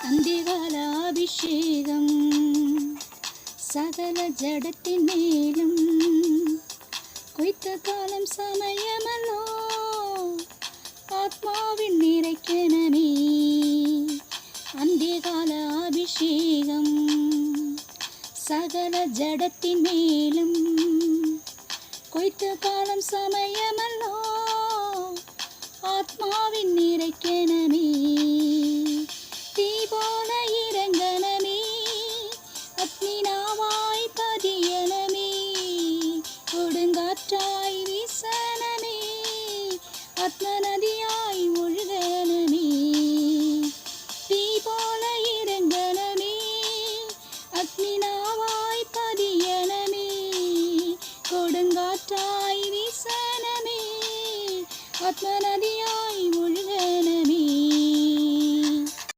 அந்திகால அபிஷேகம் சகல ஜடத்தின் மேலும் குறித்த காலம் சமயமல்லோ ஆத்மாவின் நிறைக்கணமே அந்திகால அபிஷேகம் சகல ஜடத்தின் மேலும் குறித்த காலம் சமயமல்லோ ஆத்மாவின் நிறைக்கணமே